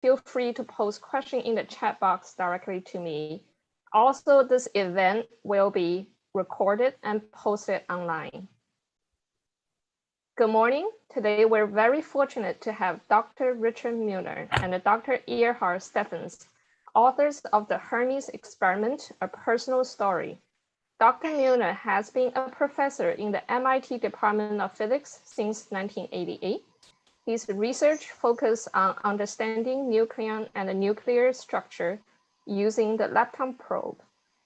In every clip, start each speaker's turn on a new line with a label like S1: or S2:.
S1: feel free to post questions in the chat box directly to me. Also, this event will be recorded and posted online. Good morning. Today, we're very fortunate to have Dr. Richard Milner and Dr. Erhard Steffens, authors of the Hermes Experiment, A Personal Story. Dr. Milner has been a professor in the MIT Department of Physics since 1988. His research focuses on understanding nucleon and nuclear structure using the lepton probe.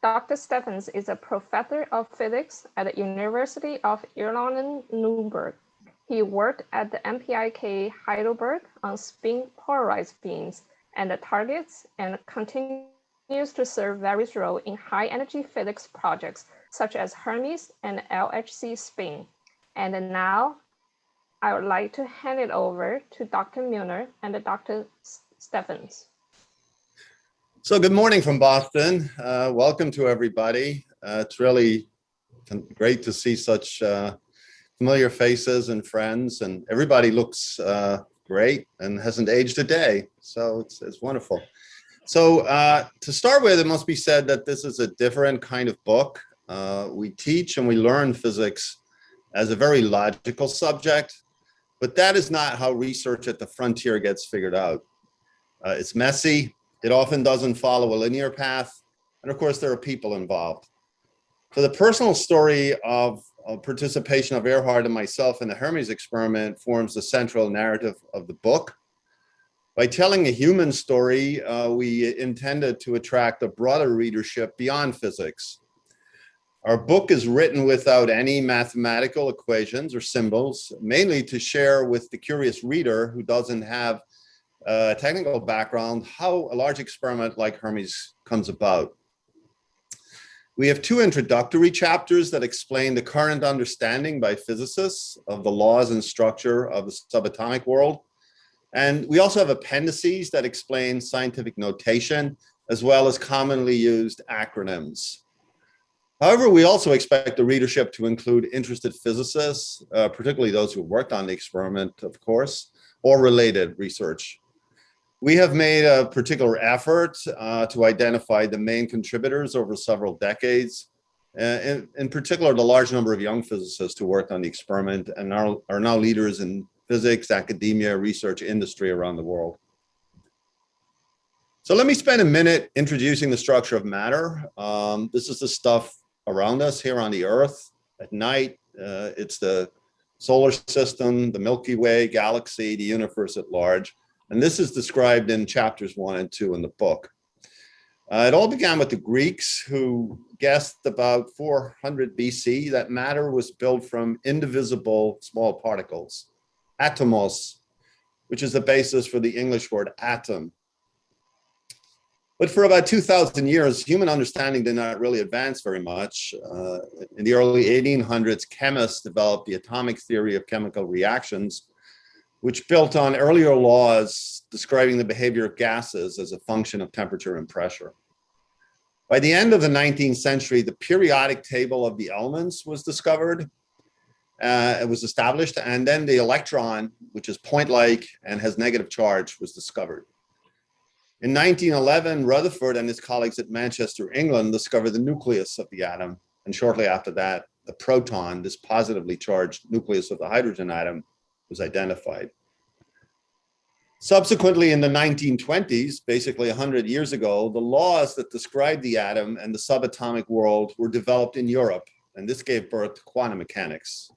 S1: Dr. Steffens is a professor of physics at the University of Erlangen-Nuremberg. He worked at the MPIK Heidelberg on spin polarized beams and the targets, and continues to serve various roles in high-energy physics projects such as Hermes and LHC spin. And now, I would like to hand it over to Dr. Milner and Dr. Steffens.
S2: So good morning from Boston. Welcome to everybody. It's really great to see such familiar faces and friends, and everybody looks great and hasn't aged a day. So it's wonderful. So to start with, it must be said that this is a different kind of book. We teach and we learn physics as a very logical subject, but that is not how research at the frontier gets figured out. It's messy. It often doesn't follow a linear path. And of course, there are people involved. So the personal story of participation of Erhard and myself in the Hermes experiment forms the central narrative of the book. By telling a human story, we intended to attract a broader readership beyond physics. Our book is written without any mathematical equations or symbols, mainly to share with the curious reader who doesn't have a technical background how a large experiment like Hermes comes about. We have two introductory chapters that explain the current understanding by physicists of the laws and structure of the subatomic world. And we also have appendices that explain scientific notation, as well as commonly used acronyms. However, we also expect the readership to include interested physicists, particularly those who worked on the experiment, of course, or related research. We have made a particular effort to identify the main contributors over several decades, in particular, the large number of young physicists who worked on the experiment and are now leaders in physics, academia, research, industry around the world. So let me spend a minute introducing the structure of matter. This is the stuff around us here on the Earth. At night, it's the solar system, the Milky Way, galaxy, the universe at large. And this is described in chapters 1 and 2 in the book. It all began with the Greeks, who guessed about 400 BC that matter was built from indivisible small particles, atomos, which is the basis for the English word atom. But for about 2,000 years, human understanding did not really advance very much. In the early 1800s, chemists developed the atomic theory of chemical reactions, which built on earlier laws describing the behavior of gases as a function of temperature and pressure. By the end of the 19th century, the periodic table of the elements was discovered. It was established, and then the electron, which is point-like and has negative charge, was discovered. In 1911, Rutherford and his colleagues at Manchester, England, discovered the nucleus of the atom, and shortly after that, the proton, this positively charged nucleus of the hydrogen atom, was identified. Subsequently, in the 1920s, basically 100 years ago, the laws that describe the atom and the subatomic world were developed in Europe, and this gave birth to quantum mechanics.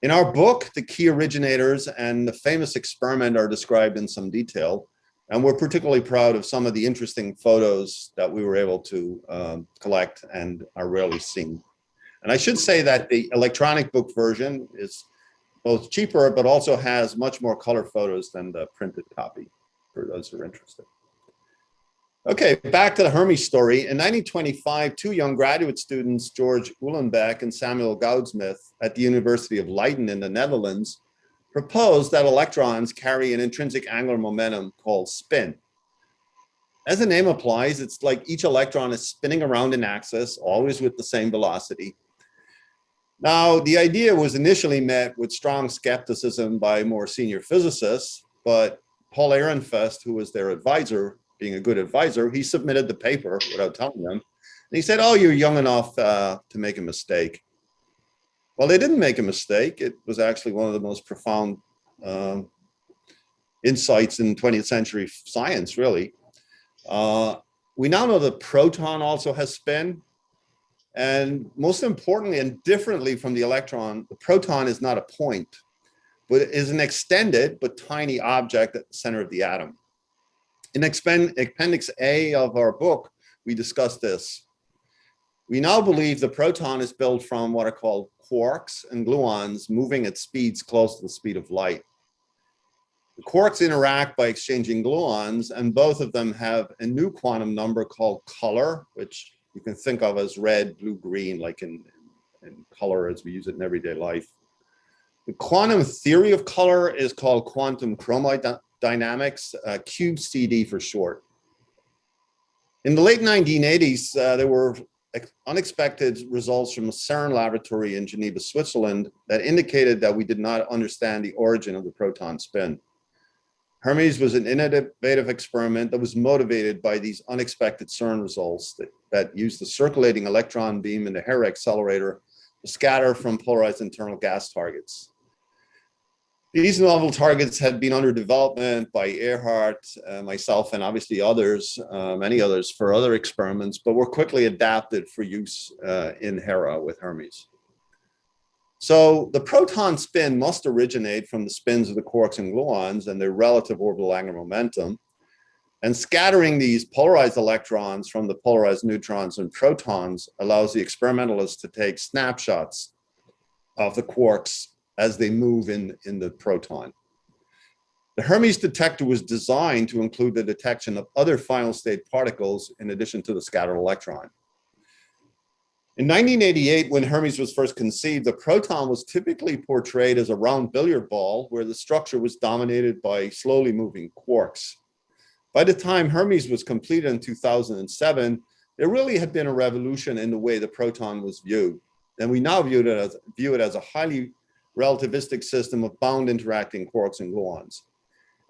S2: In our book, the key originators and the famous experiment are described in some detail, and we're particularly proud of some of the interesting photos that we were able to collect and are rarely seen. And I should say that the electronic book version is both cheaper, but also has much more color photos than the printed copy, for those who are interested. Okay, back to the Hermes story. In 1925, two young graduate students, George Uhlenbeck and Samuel Goudsmit, at the University of Leiden in the Netherlands, proposed that electrons carry an intrinsic angular momentum called spin. As the name implies, it's like each electron is spinning around an axis, always with the same velocity. Now, the idea was initially met with strong skepticism by more senior physicists, but Paul Ehrenfest, who was their advisor, being a good advisor, he submitted the paper without telling them. And he said, oh, you're young enough to make a mistake. Well, they didn't make a mistake. It was actually one of the most profound insights in 20th century science, really. We now know the proton also has spin. And most importantly and differently from the electron, the proton is not a point, but it is an extended but tiny object at the center of the atom. In Appendix A of our book, we discuss this. We now believe the proton is built from what are called quarks and gluons moving at speeds close to the speed of light. The quarks interact by exchanging gluons, and both of them have a new quantum number called color, which you can think of as red, blue, green, like in color as we use it in everyday life. The quantum theory of color is called quantum chromodynamics, QCD for short. In the late 1980s, there were unexpected results from a CERN laboratory in Geneva, Switzerland, that indicated that we did not understand the origin of the proton spin. Hermes was an innovative experiment that was motivated by these unexpected CERN results that used the circulating electron beam in the Hera accelerator to scatter from polarized internal gas targets. These novel targets had been under development by Erhard, myself, and obviously others, many others, for other experiments, but were quickly adapted for use in Hera with Hermes. So the proton spin must originate from the spins of the quarks and gluons and their relative orbital angular momentum. And scattering these polarized electrons from the polarized neutrons and protons allows the experimentalists to take snapshots of the quarks as they move in the proton. The Hermes detector was designed to include the detection of other final state particles in addition to the scattered electron. In 1988, when Hermes was first conceived, the proton was typically portrayed as a round billiard ball where the structure was dominated by slowly moving quarks. By the time Hermes was completed in 2007, there really had been a revolution in the way the proton was viewed. And we now view it as a highly relativistic system of bound interacting quarks and gluons.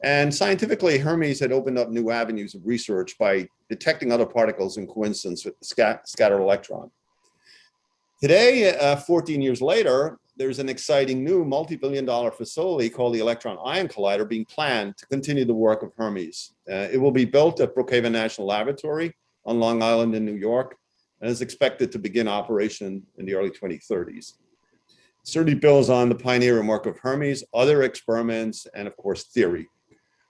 S2: And scientifically, Hermes had opened up new avenues of research by detecting other particles in coincidence with the scattered electron. Today, 14 years later, there's an exciting new multi-billion-dollar facility called the Electron Ion Collider being planned to continue the work of Hermes. It will be built at Brookhaven National Laboratory on Long Island in New York, and is expected to begin operation in the early 2030s. It certainly builds on the pioneering work of Hermes, other experiments, and of course, theory.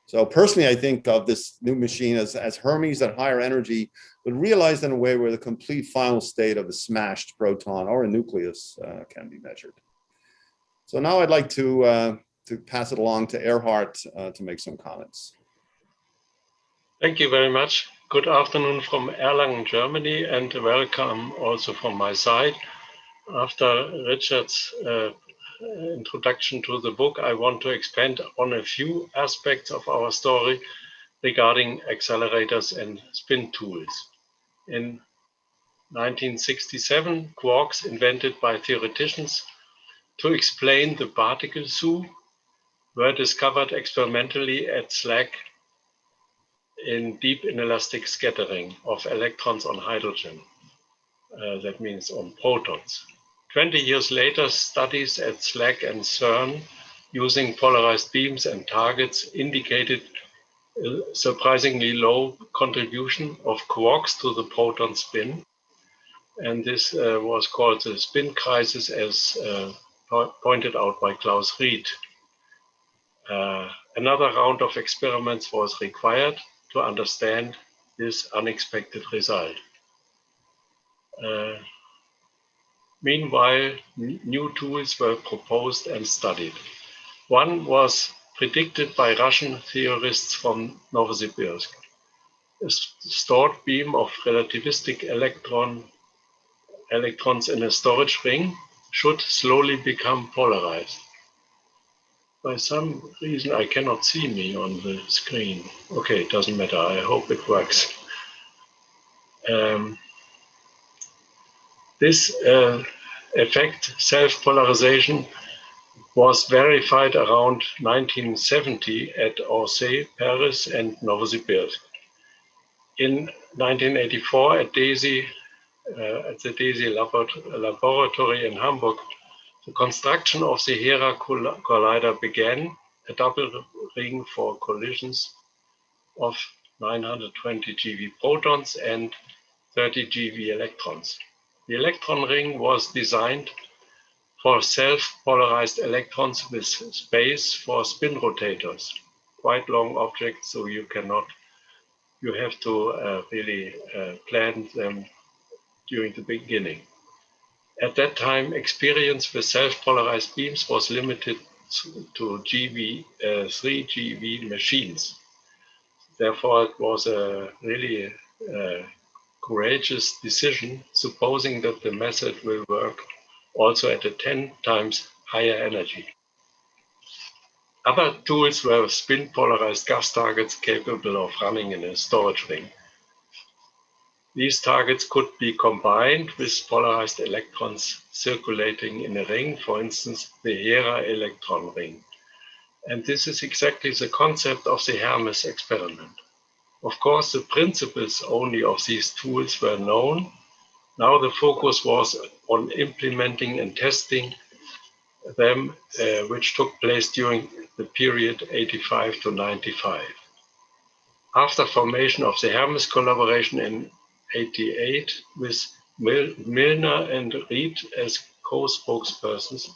S2: So personally, I think of this new machine as Hermes at higher energy, but realized in a way where the complete final state of a smashed proton or a nucleus can be measured. So now I'd like to pass it along to Erhard to make some comments.
S3: Thank you very much. Good afternoon from Erlangen, Germany, and welcome also from my side. After Richard's introduction to the book, I want to expand on a few aspects of our story regarding accelerators and spin tools. In 1967, quarks invented by theoreticians to explain the particle zoo were discovered experimentally at SLAC in deep inelastic scattering of electrons on hydrogen. That means on protons. 20 years later, studies at SLAC and CERN using polarized beams and targets indicated a surprisingly low contribution of quarks to the proton spin. And this was called the spin crisis, as pointed out by Klaus Ried. Another round of experiments was required to understand this unexpected result. Meanwhile, new tools were proposed and studied. One was predicted by Russian theorists from Novosibirsk. A stored beam of relativistic electrons in a storage ring should slowly become polarized. By some reason, I cannot see me on the screen. Okay, it doesn't matter. I hope it works. This effect, self-polarization, was verified around 1970 at Orsay, Paris, and Novosibirsk. In 1984 at DESY, at the DESY laboratory in Hamburg, the construction of the HERA collider began, a double ring for collisions of 920 GeV protons and 30 GeV electrons. The electron ring was designed for self-polarized electrons with space for spin rotators, quite long objects, so you have to really plan them during the beginning. At that time, experience with self-polarized beams was limited to 3 GeV machines. Therefore, it was a really courageous decision, supposing that the method will work also at a 10 times higher energy. Other tools were spin polarized gas targets capable of running in a storage ring. These targets could be combined with polarized electrons circulating in a ring, for instance, the HERA electron ring. And this is exactly the concept of the Hermes experiment. Of course, the principles only of these tools were known. Now the focus was on implementing and testing them, which took place during the period 85 to 95. After formation of the Hermes collaboration in 88 with Milner and Reed as co-spokespersons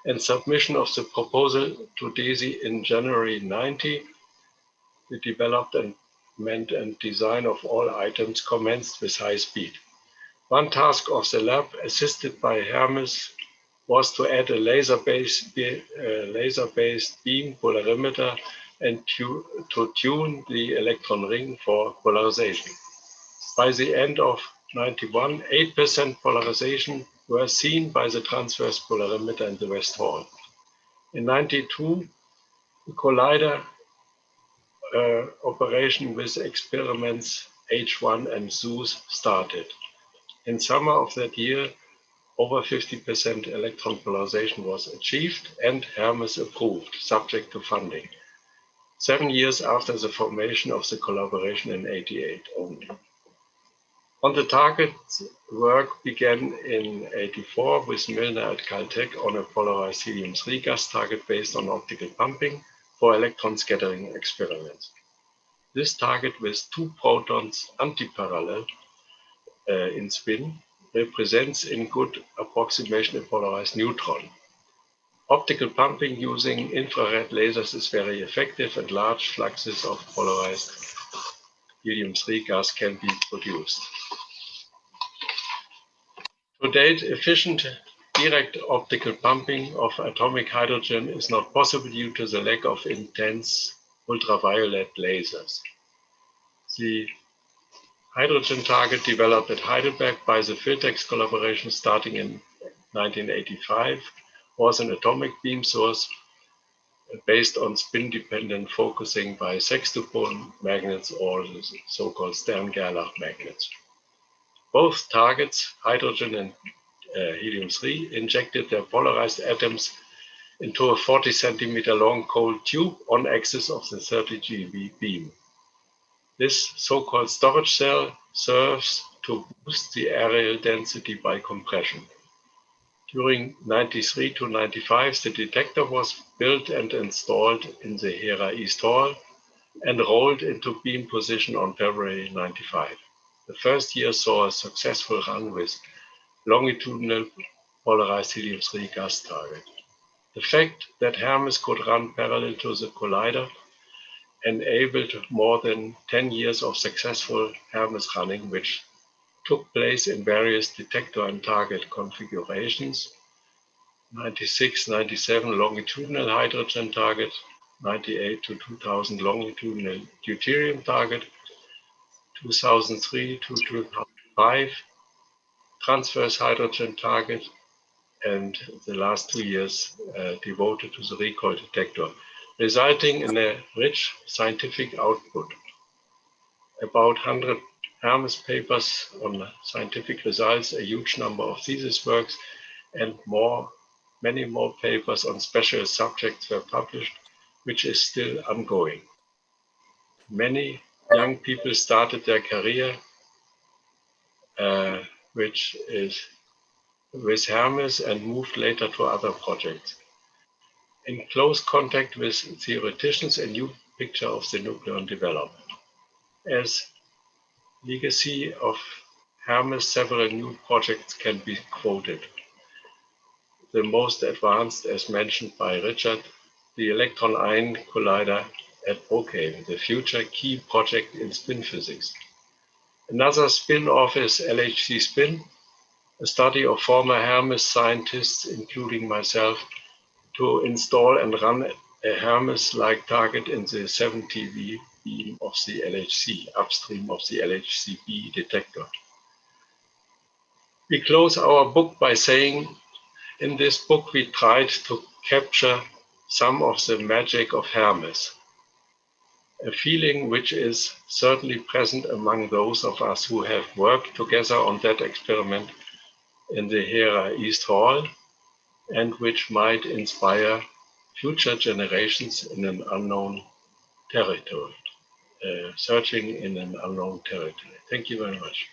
S3: and submission of the proposal to DESY in January 90, the development and design of all items commenced with high speed. One task of the lab, assisted by Hermes, was to add a laser-based beam polarimeter and to tune the electron ring for polarization. By the end of 91, 8% polarization were seen by the transverse polarimeter in the West Hall. In 92, the collider operation with experiments H1 and Zeus started. In summer of that year, over 50% electron polarization was achieved and Hermes approved, subject to funding. 7 years after the formation of the collaboration in 88 only. On the target, work began in 84 with Milner at Caltech on a polarized helium-3 gas target based on optical pumping for electron scattering experiments. This target with 2 protons antiparallel in spin represents in good approximation a polarized neutron. Optical pumping using infrared lasers is very effective and large fluxes of polarized helium-3 gas can be produced. To date, efficient direct optical pumping of atomic hydrogen is not possible due to the lack of intense ultraviolet lasers. The hydrogen target developed at Heidelberg by the Filtex collaboration starting in 1985 was an atomic beam source based on spin-dependent focusing by sextupole magnets or the so-called Stern-Gerlach magnets. Both targets, hydrogen and helium-3, injected their polarized atoms into a 40 centimeter long cold tube on axis of the 30 GeV beam. This so-called storage cell serves to boost the areal density by compression. During 93 to 95, the detector was built and installed in the HERA East Hall and rolled into beam position on February 95. The first year saw a successful run with longitudinal polarized helium-3 gas target. The fact that Hermes could run parallel to the collider enabled more than 10 years of successful Hermes running, which took place in various detector and target configurations. 96, 97 longitudinal hydrogen target, 98 to 2000 longitudinal deuterium target, 2003 to 2005 transverse hydrogen target, and the last 2 years devoted to the recoil detector, resulting in a rich scientific output. About 100 Hermes papers on scientific results, a huge number of thesis works, and more Many more papers on special subjects were published, which is still ongoing. Many young people started their career, which is with Hermes, and moved later to other projects. In close contact with theoreticians, a new picture of the nucleon developed. As legacy of Hermes, several new projects can be quoted. The most advanced, as mentioned by Richard, the electron-ion collider at Brookhaven, the future key project in spin physics. Another spin-off is LHC Spin, a study of former Hermes scientists, including myself, to install and run a Hermes-like target in the 70 V beam of the LHC, upstream of the LHCb detector. We close our book by saying, in this book we tried to capture some of the magic of Hermes, a feeling which is certainly present among those of us who have worked together on that experiment in the Hera East Hall, and which might inspire future generations in an unknown territory, searching in an unknown territory. Thank you very much.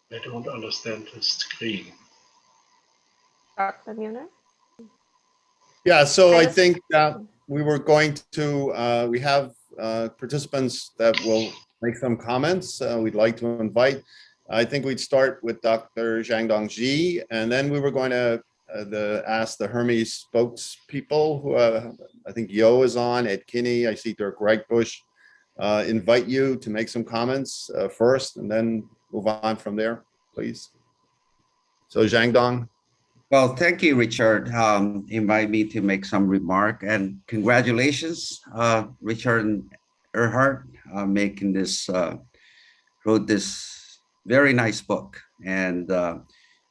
S3: I don't understand the screen.
S1: Dr. Milner?
S2: Yeah, so I think we were going to, we have participants that will make some comments we'd like to invite. I think we'd start with Dr. Jiangdong Ji, and then we were going to ask the Hermes spokespeople, who I think Yo is on, Ed Kinney, I see Dirk Reichbusch, invite you to make some comments first, and then move on from there, please. So Jiangdong.
S4: Well, thank you, Richard. Invite me to make some remark, and congratulations, Richard and Erhard, making this, wrote this very nice book. And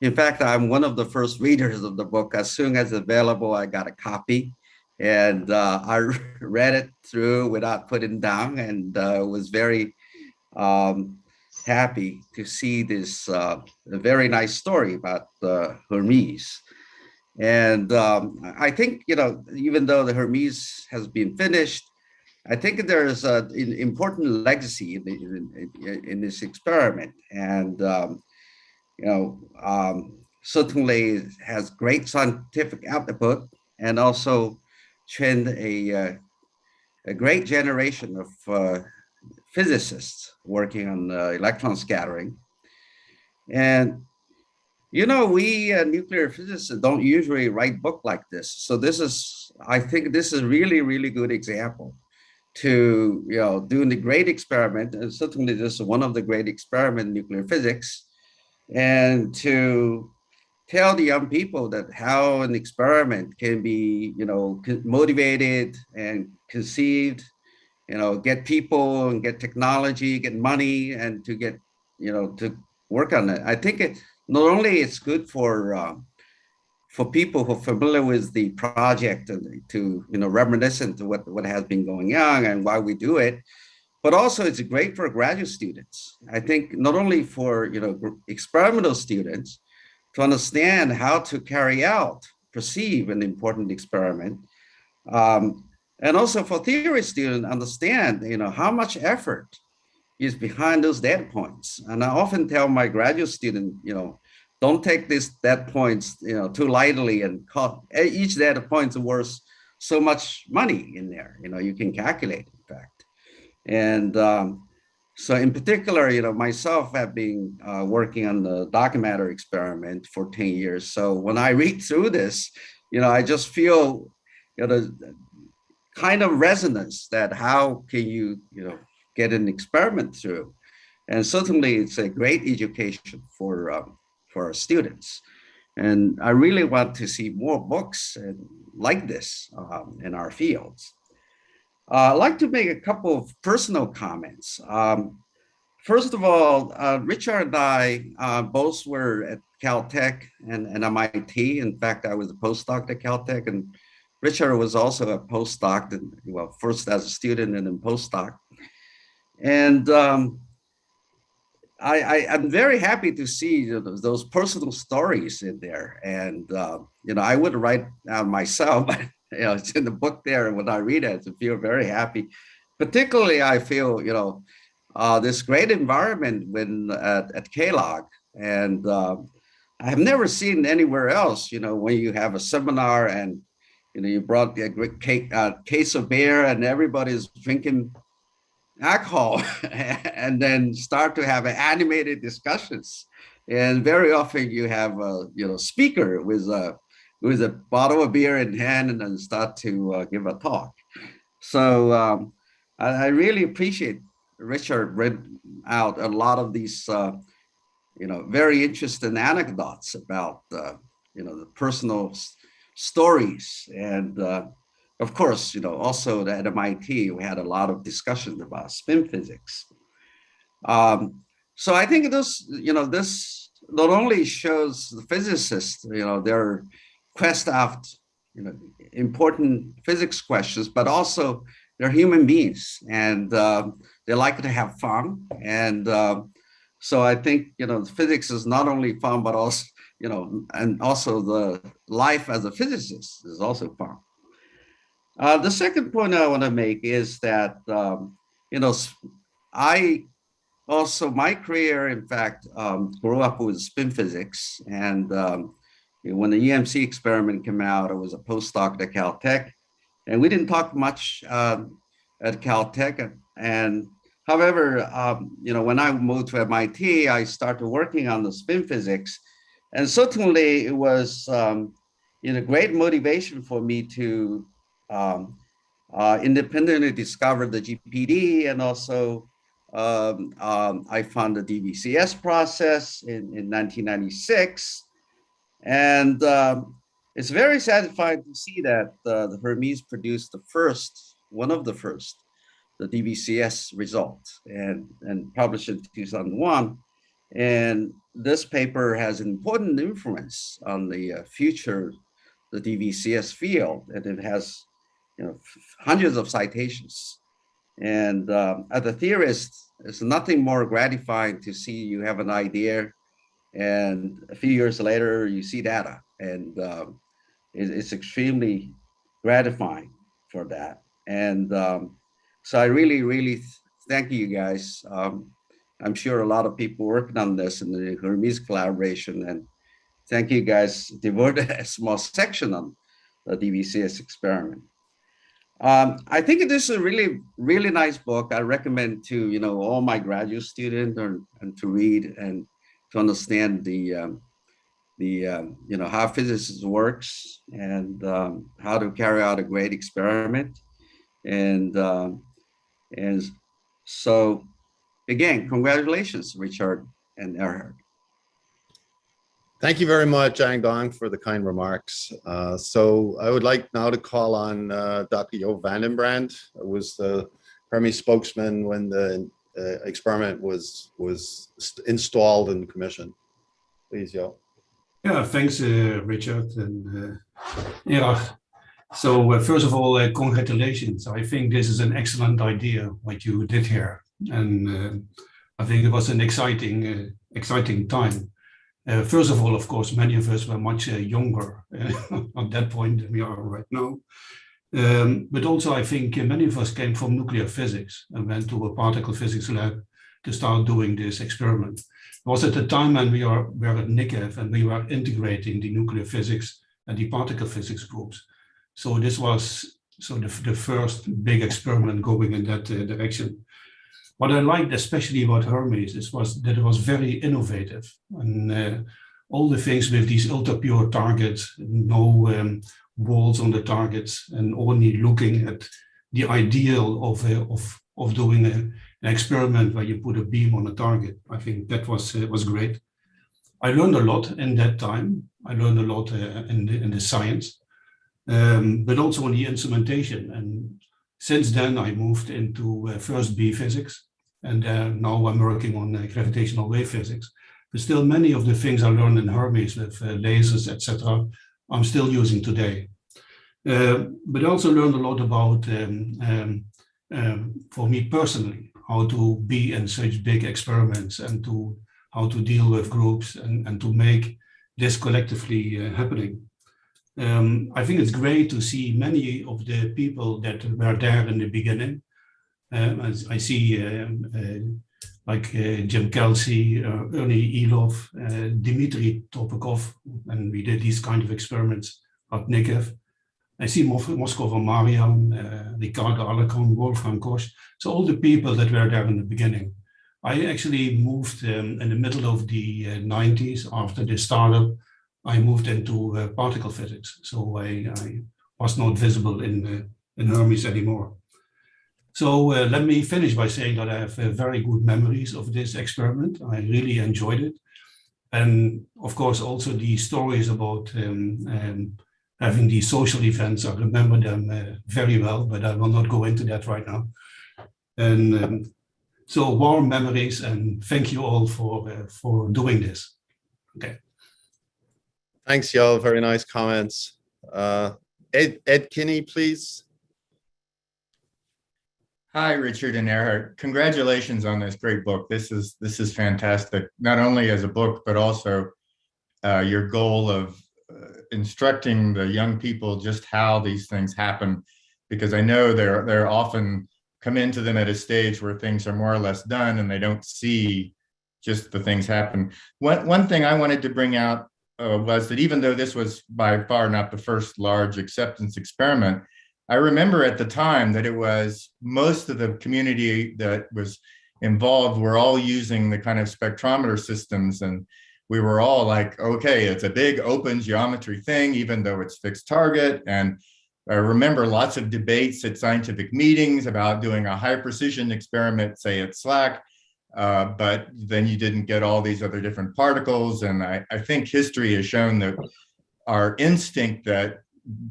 S4: in fact, I'm one of the first readers of the book. As soon as available, I got a copy, and I read it through without putting down, and was very happy to see this a very nice story about Hermes. And I think, you know, even though the Hermes has been finished, I think there's an important legacy in this experiment. And, you know, certainly has great scientific output, and also trained a great generation of physicists working on electron scattering. And, you know, we nuclear physicists don't usually write book like this. So this is, I think this is really, really good example to, you know, doing the great experiment. And certainly this is one of the great experiments in nuclear physics. And to tell the young people that how an experiment can be, you know, motivated and conceived, you know, get people and get technology, get money, and to get, you know, to work on it. I think it not only it's good for people who are familiar with the project and to, you know, reminiscent to what has been going on and why we do it, but also it's great for graduate students. I think not only for, you know, experimental students to understand how to carry out, perceive an important experiment, and also for theory students, understand, you know, how much effort is behind those data points. And I often tell my graduate students, you know, don't take these data points, you know, too lightly, and each data point is worth so much money in there. You know, you can calculate, in fact. And so in particular, you know, myself have been working on the dark matter experiment for 10 years. So when I read through this, you know, I just feel, you know, the kind of resonance that how can you, you know, get an experiment through. And certainly it's a great education for our students. And I really want to see more books like this in our fields. I'd like to make a couple of personal comments. First of all, Richard and I both were at Caltech and MIT. In fact, I was a postdoc at Caltech, and Richard was also a postdoc, and, well, first as a student and then postdoc. And I'm very happy to see those personal stories in there. And, I would write down myself, but, it's in the book there. When I read it, I feel very happy. Particularly, I feel, this great environment when at Kellogg. And I have never seen anywhere else, when you have a seminar and, you brought a great case of beer and everybody's drinking alcohol and then start to have animated discussions. And very often you have a speaker with a bottle of beer in hand and then start to give a talk. So I really appreciate Richard read out a lot of these very interesting anecdotes about the personal stories. And of course, also at MIT, we had a lot of discussions about spin physics. So I think this not only shows the physicists, their quest after, important physics questions, but also they're human beings and they like to have fun. And so I think, physics is not only fun, but also, and also the life as a physicist is also fun. The second point I want to make is that, my career, in fact, grew up with spin physics. And when the EMC experiment came out, I was a postdoc at Caltech. And we didn't talk much at Caltech. And however, when I moved to MIT, I started working on the spin physics. And certainly it was, great motivation for me to independently discover the GPD, and also I found the DVCS process in 1996. And it's very satisfying to see that the Hermes produced one of the first, the DVCS result, and published in 2001. And this paper has an important influence on the future, the DVCS field, and it has hundreds of citations. And as a theorist, it's nothing more gratifying to see you have an idea and a few years later you see data, and it's extremely gratifying for that. And so I really, really thank you guys. I'm sure a lot of people working on this in the Hermes collaboration, and thank you guys devoted a small section on the DVCS experiment. I think this is a really, really nice book. I recommend to all my graduate students and to read and to understand the how physics works and how to carry out a great experiment. And so again, congratulations, Richard and Erhard.
S2: Thank you very much, Ang Dong, for the kind remarks. So I would like now to call on Dr. Jo Vandenbrand, who was the Hermes spokesman when the experiment was installed and commissioned. Please, Jo.
S5: Yeah, thanks, Richard and Erhard. So first of all, congratulations. I think this is an excellent idea, what you did here. And I think it was an exciting time. First of all, of course, many of us were much younger at that point than we are right now. But also, I think many of us came from nuclear physics and went to a particle physics lab to start doing this experiment. It was at the time when we were at NICEF and we were integrating the nuclear physics and the particle physics groups. So this was the first big experiment going in that direction. What I liked especially about Hermes was that it was very innovative, and all the things with these ultra pure targets, no walls on the targets, and only looking at the ideal of doing an experiment where you put a beam on a target. I think that was great. I learned a lot in that time. I learned a lot in the science, but also in the instrumentation. And since then, I moved into first B physics, and now I'm working on gravitational wave physics. But still, many of the things I learned in Hermes with lasers, etc., I'm still using today. But I also learned a lot about, for me personally, how to be in such big experiments and to how to deal with groups and to make this collectively happening. I think it's great to see many of the people that were there in the beginning. As I see like Jim Kelsey, Ernie Elov, Dmitry Topikov, and we did these kind of experiments at Nikev. I see Moskova Mariam, Ricardo Alarcon, Wolfgang Kosch. So all the people that were there in the beginning. I actually moved in the middle of the 90s after the startup. I moved into particle physics. So I was not visible in Hermes anymore. So let me finish by saying that I have very good memories of this experiment. I really enjoyed it. And of course, also the stories about having these social events, I remember them very well, but I will not go into that right now. And so warm memories, and thank you all for doing this. Okay.
S2: Thanks, Yo. Very nice comments. Ed Kinney, please.
S6: Hi, Richard and Erhard. Congratulations on this great book. This is fantastic, not only as a book, but also your goal of instructing the young people just how these things happen, because I know they're often come into them at a stage where things are more or less done and they don't see just the things happen. One thing I wanted to bring out was that even though this was by far not the first large acceptance experiment, I remember at the time that it was most of the community that was involved were all using the kind of spectrometer systems, and we were all like, okay, it's a big open geometry thing, even though it's fixed target. And I remember lots of debates at scientific meetings about doing a high precision experiment, say at SLAC, but then you didn't get all these other different particles. And I think history has shown that our instinct that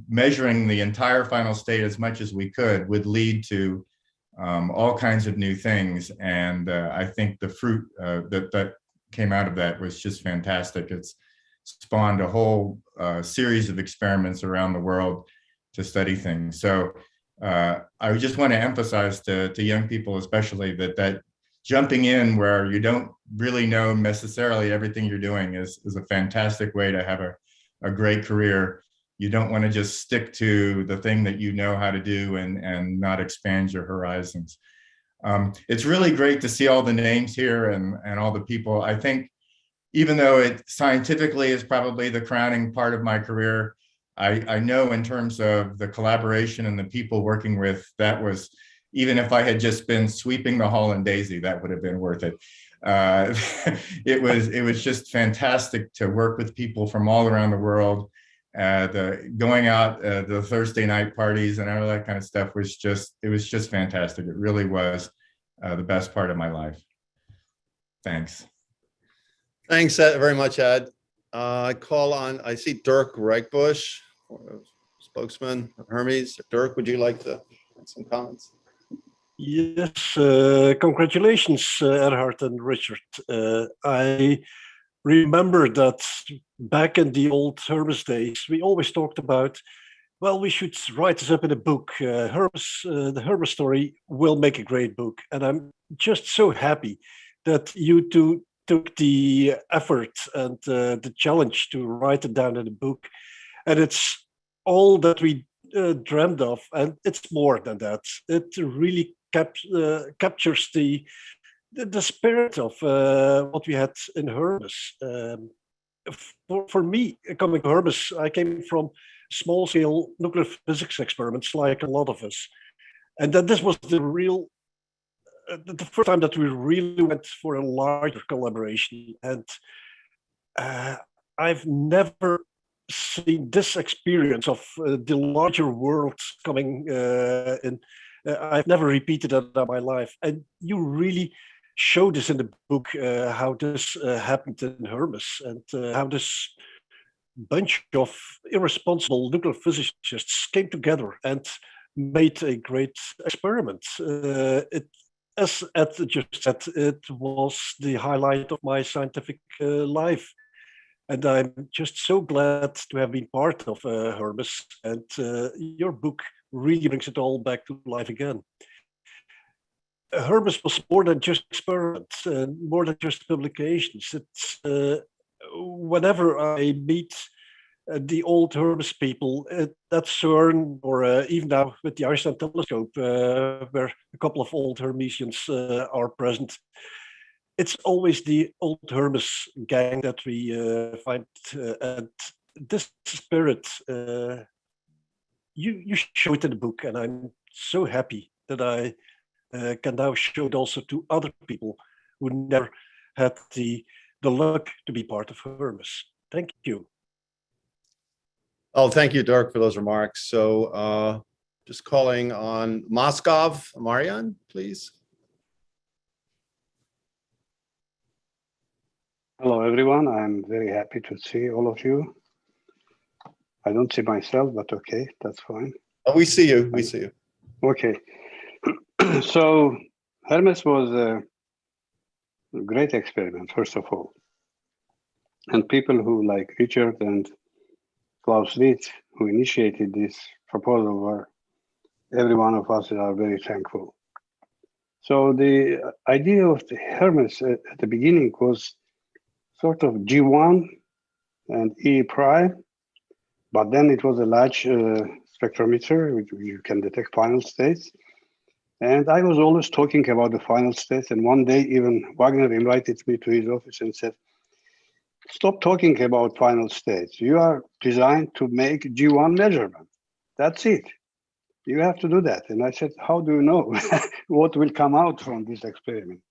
S6: measuring the entire final state as much as we could would lead to all kinds of new things. And I think the fruit that came out of that was just fantastic. It's spawned a whole series of experiments around the world to study things. So I just want to emphasize to young people especially that jumping in where you don't really know necessarily everything you're doing is a fantastic way to have a great career. You don't want to just stick to the thing that you know how to do and not expand your horizons. It's really great to see all the names here and all the people. I think even though it scientifically is probably the crowning part of my career, I know in terms of the collaboration and the people working with, that was, even if I had just been sweeping the hall in DESY, that would have been worth it. It was just fantastic to work with people from all around the world. Going out the Thursday night parties and all that kind of stuff it was just fantastic. It really was the best part of my life. Thanks.
S2: Thanks very much, Ed. I see Dirk Reichbush, spokesman of Hermes. Dirk, would you like to make some comments?
S7: Yes, congratulations, Erhard and Richard. I remember that back in the old Hermes days, we always talked about, well, we should write this up in a book. The Hermes story will make a great book. And I'm just so happy that you two took the effort and the challenge to write it down in a book. And it's all that we dreamed of. And it's more than that. It really captures the spirit of what we had in Hermes. For me, coming to Hermes, I came from small-scale nuclear physics experiments, like a lot of us, and that this was the first time that we really went for a larger collaboration. And I've never seen this experience of the larger world coming in. I've never repeated that in my life, and you really show this in the book, how this happened in Hermes, and how this bunch of irresponsible nuclear physicists came together and made a great experiment. As Ed just said, it was the highlight of my scientific life. And I'm just so glad to have been part of Hermes, and your book really brings it all back to life again. Hermes was more than just experiments, more than just publications. It's whenever I meet the old Hermes people at CERN, or even now with the Einstein telescope, where a couple of old Hermesians are present, it's always the old Hermes gang that we find, and this spirit, you show it in the book, and I'm so happy that I can now show it also to other people who never had the luck to be part of Hermes. Thank you.
S2: Oh, thank you, Dirk, for those remarks. So just calling on Moskov, Marian, please.
S8: Hello, everyone. I'm very happy to see all of you. I don't see myself, but okay, that's fine.
S2: Oh, we see you. We see you.
S8: Okay. So Hermes was a great experiment, first of all. And people who, like Richard and Klaus Lietz, who initiated this proposal, were, every one of us are very thankful. So the idea of the Hermes at the beginning was sort of G1 and E prime, but then it was a large spectrometer, which you can detect final states. And I was always talking about the final states. And one day, even Wagner invited me to his office and said, stop talking about final states. You are designed to make G1 measurement. That's it. You have to do that. And I said, how do you know what will come out from this experiment?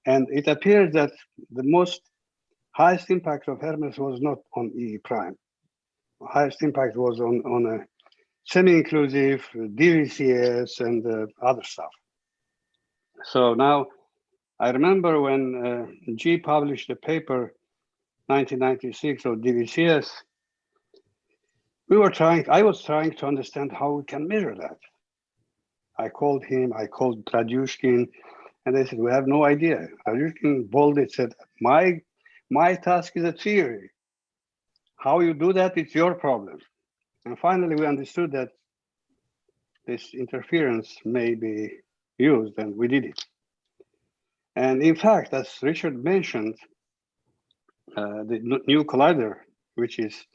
S8: And it appears that the most highest impact of Hermes was not on E prime. Highest impact was on a semi-inclusive, DVCS, and other stuff. So now, I remember when G published a paper, 1996, of DVCS, I was trying to understand how we can measure that. I called him, I called Tradyushkin, and they said, we have no idea. Tradyushkin boldly said, my task is a theory. How you do that, it's your problem. And finally, we understood that this interference may be used, and we did it. And in fact, as Richard mentioned, the new collider, which is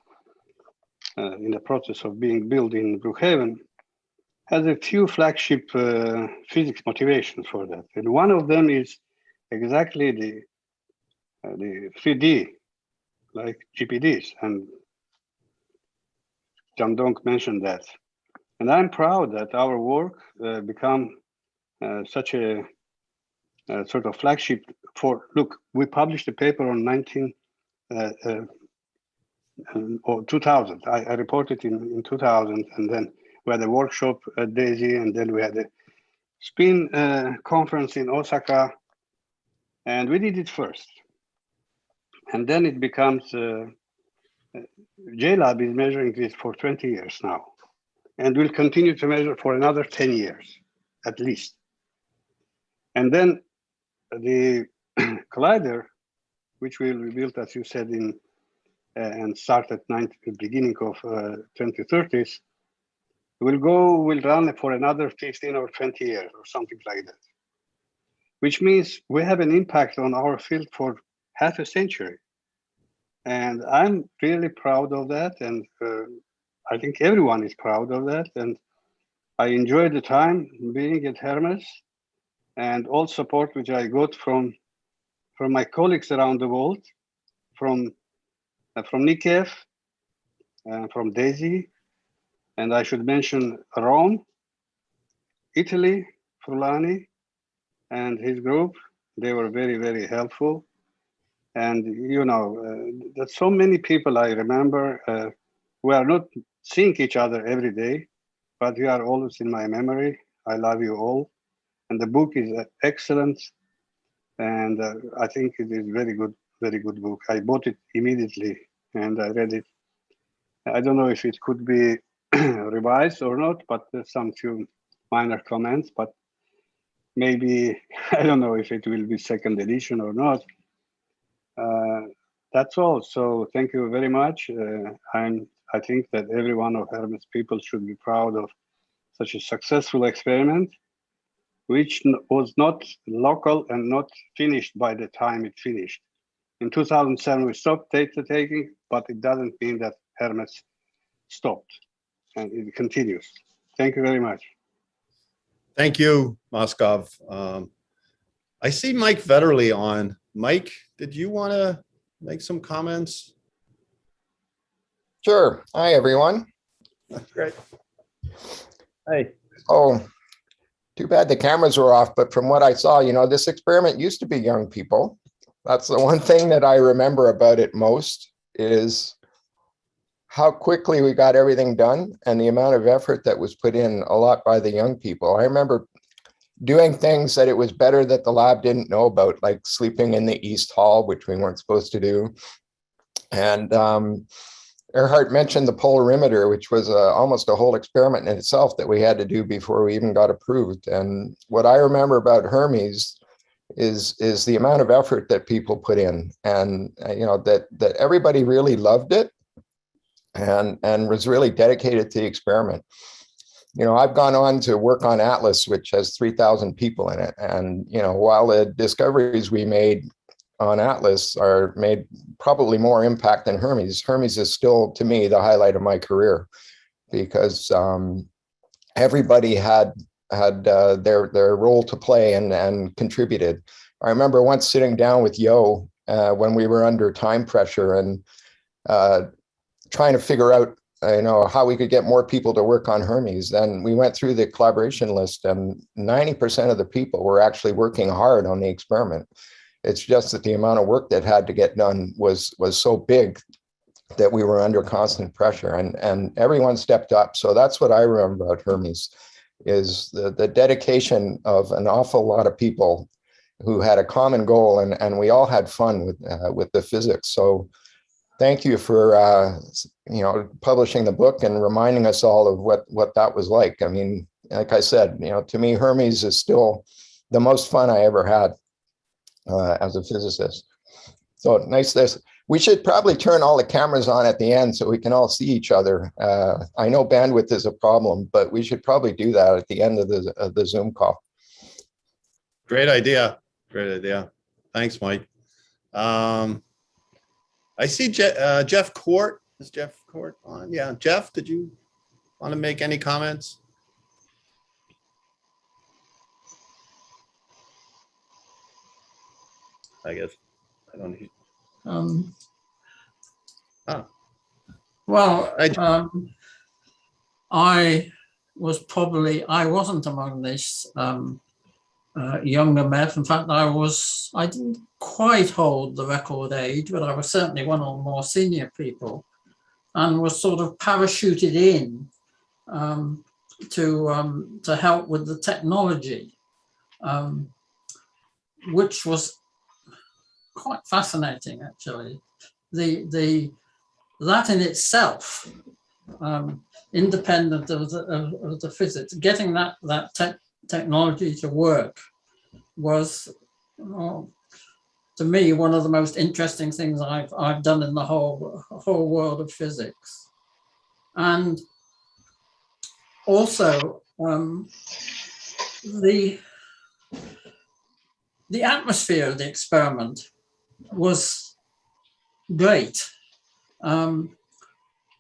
S8: in the process of being built in Brookhaven, has a few flagship physics motivations for that. And one of them is exactly the 3D, like GPDs. And John Donk mentioned that. And I'm proud that our work become such a sort of flagship for, look, we published a paper on 2000. I reported in 2000, and then we had a workshop at DESY, and then we had a spin conference in Osaka, and we did it first. And then it becomes, JLab is measuring this for 20 years now, and will continue to measure for another 10 years, at least. And then the collider, which will be built, as you said, in and start at the beginning of 2030s, will run for another 15 or 20 years or something like that. Which means we have an impact on our field for half a century. And I'm really proud of that. And I think everyone is proud of that. And I enjoyed the time being at Hermes, and all support which I got from my colleagues around the world, from Nikev, from DESY, and I should mention Rome, Italy, Fulani, and his group. They were very, very helpful. And, you know, there's so many people I remember. We are not seeing each other every day, but you are always in my memory. I love you all. And the book is excellent. And I think it is very good book. I bought it immediately and I read it. I don't know if it could be revised or not, but there's some few minor comments, but maybe, I don't know if it will be second edition or not. That's all. So thank you very much. I think that every one of Hermes people should be proud of such a successful experiment. which was not local and not finished by the time it finished. In 2007, we stopped data taking, but it doesn't mean that Hermes stopped, and it continues. Thank you very much.
S2: Thank you, Moskov. I see Mike Vetterli on. Mike, did you want to make some comments?
S9: Sure. Hi, everyone.
S2: Great.
S9: Hey. Oh, too bad the cameras were off, but from what I saw, you know, this experiment used to be young people. That's the one thing that I remember about it most, is how quickly we got everything done and the amount of effort that was put in a lot by the young people. I remember doing things that it was better that the lab didn't know about, like sleeping in the East Hall, which we weren't supposed to do. And Erhard mentioned the polarimeter, which was almost a whole experiment in itself that we had to do before we even got approved. And what I remember about Hermes is the amount of effort that people put in, and you know, that everybody really loved it and was really dedicated to the experiment. You know, I've gone on to work on Atlas, which has 3,000 people in it. And, you know, while the discoveries we made on Atlas are made probably more impact than Hermes, Hermes is still, to me, the highlight of my career, because everybody had their role to play and contributed. I remember once sitting down with Yo when we were under time pressure and trying to figure out, you know, how we could get more people to work on Hermes. Then we went through the collaboration list, and 90% of the people were actually working hard on the experiment. It's just that the amount of work that had to get done was so big that we were under constant pressure, and everyone stepped up. So that's what I remember about Hermes, is the dedication of an awful lot of people who had a common goal, and we all had fun with the physics. So thank you for you know, publishing the book and reminding us all of what that was like. I mean, like I said, you know, to me, Hermes is still the most fun I ever had as a physicist. So nice. We should probably turn all the cameras on at the end so we can all see each other. I know bandwidth is a problem, but we should probably do that at the end of the Zoom call.
S2: Great idea. Great idea. Thanks, Mike. I see Jeff Court. Is Jeff Court on? Yeah, Jeff, did you want to make any comments? I guess I don't need.
S10: Well, I wasn't among this younger men. In fact, I didn't quite hold the record age, but I was certainly one of the more senior people, and was sort of parachuted in to help with the technology, which was quite fascinating, actually. That in itself, independent of the physics, getting that technology to work was, to me, one of the most interesting things I've done in the whole world of physics. And also the atmosphere of the experiment was great.